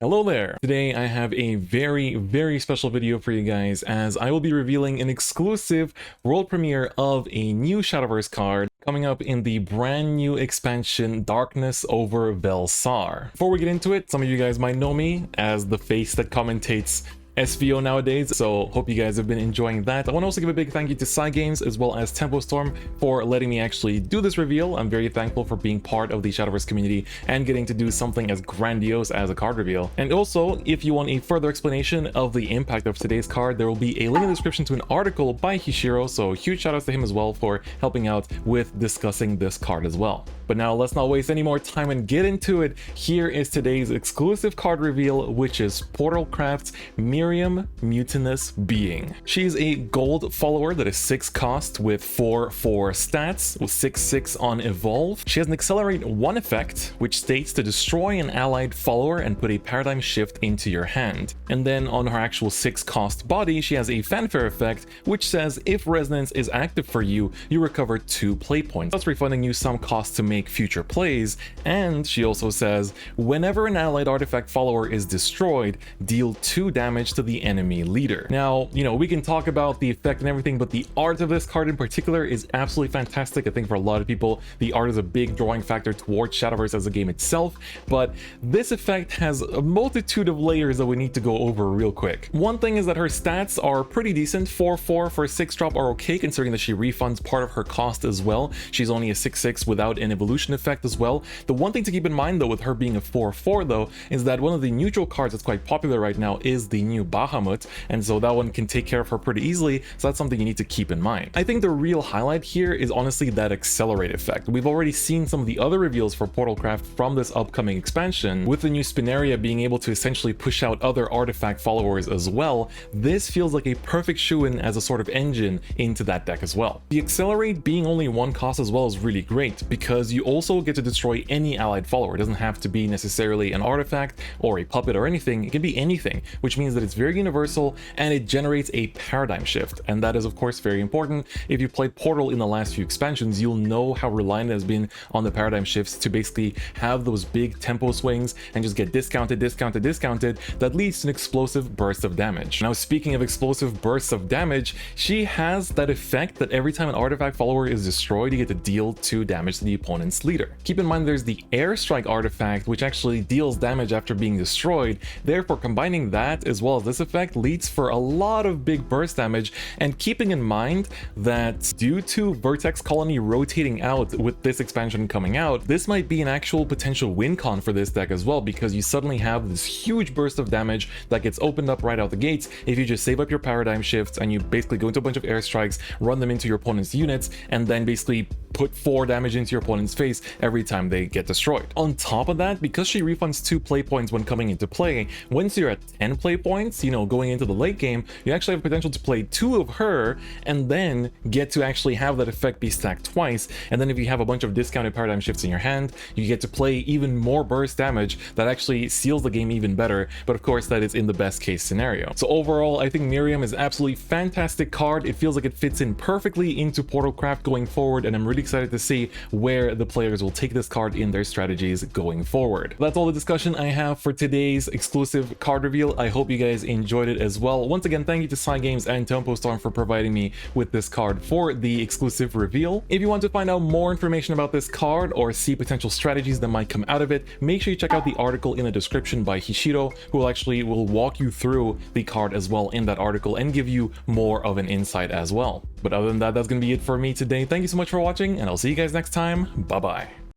Hello there! Today I have a very special video for you guys as I will be revealing an exclusive world premiere of a new Shadowverse card coming up in the brand new expansion Darkness Over Vellsar. Before we get into it, some of you guys might know me as the face that commentates SVO nowadays, so hope you guys have been enjoying that. I want to also give a big thank you to Cygames as well as TempoStorm for letting me actually do this reveal. I'm very thankful for being part of the Shadowverse community and getting to do something as grandiose as a card reveal. And also, if you want a further explanation of the impact of today's card, there will be a link in the description to an article by Hishiro, so huge shout outs to him as well for helping out with discussing this card as well. But now let's not waste any more time and get into it. Here is today's exclusive card reveal, which is Portalcraft's Miriam Mutinous being. She's a gold follower that is 6 cost with 4/4 stats with 6/6 on evolve. She has an accelerate 1 effect, which states to destroy an allied follower and put a paradigm shift into your hand. And then on her actual 6 cost body, she has a fanfare effect, which says if resonance is active for you, you recover 2 play points, thus refunding you some cost to make future plays. And she also says whenever an allied artifact follower is destroyed, deal 2 damage to the enemy leader. Now, you know, we can talk about the effect and everything, but the art of this card in particular is absolutely fantastic. I think for a lot of people, the art is a big drawing factor towards Shadowverse as a game itself, but this effect has a multitude of layers that we need to go over real quick. One thing is that her stats are pretty decent. 4/4 for a 6 drop are okay, considering that she refunds part of her cost as well. She's only a 6/6 without an evolution effect as well. The one thing to keep in mind though with her being a 4/4 though is that one of the neutral cards that's quite popular right now is the new Bahamut, and so that one can take care of her pretty easily, so that's something you need to keep in mind. I think the real highlight here is honestly that accelerate effect. We've already seen some of the other reveals for Portalcraft from this upcoming expansion, with the new Spinaria being able to essentially push out other artifact followers as well. This feels like a perfect shoe-in as a sort of engine into that deck as well. The accelerate being only 1 cost as well is really great because you also get to destroy any allied follower. It doesn't have to be necessarily an artifact or a puppet or anything. It can be anything, which means that it's very universal and it generates a paradigm shift. And that is of course very important. If you played Portal in the last few expansions, you'll know how reliant it has been on the paradigm shifts to basically have those big tempo swings and just get discounted. That leads to an explosive burst of damage. Now, speaking of explosive bursts of damage, she has that effect that every time an artifact follower is destroyed, you get to deal 2 damage to the opponent's leader. Keep in mind there's the airstrike artifact, which actually deals damage after being destroyed. Therefore, combining that as well as this effect leads for a lot of big burst damage. And keeping in mind that due to Vertex Colony rotating out with this expansion coming out, this might be an actual potential win con for this deck as well, because you suddenly have this huge burst of damage that gets opened up right out the gates if you just save up your paradigm shifts and you basically go into a bunch of airstrikes, run them into your opponent's units, and then basically put 4 damage into your opponent's face every time they get destroyed. On top of that, because she refunds 2 play points when coming into play, once you're at 10 play points, you know, going into the late game, you actually have potential to play 2 of her and then get to actually have that effect be stacked twice. And then if you have a bunch of discounted paradigm shifts in your hand, you get to play even more burst damage that actually seals the game even better. But of course, that is in the best case scenario. So overall, I think Miriam is absolutely fantastic card. It feels like it fits in perfectly into Portalcraft going forward, and I'm really excited to see where the players will take this card in their strategies going forward. That's all the discussion I have for today's exclusive card reveal. I hope you guys enjoyed it as well. Once again, thank you to Cygames and TempoStorm for providing me with this card for the exclusive reveal. If you want to find out more information about this card or see potential strategies that might come out of it, make sure you check out the article in the description by Hishiro, who will walk you through the card as well in that article and give you more of an insight as well. But other than that, that's going to be it for me today. Thank you so much for watching, and I'll see you guys next time. Bye bye.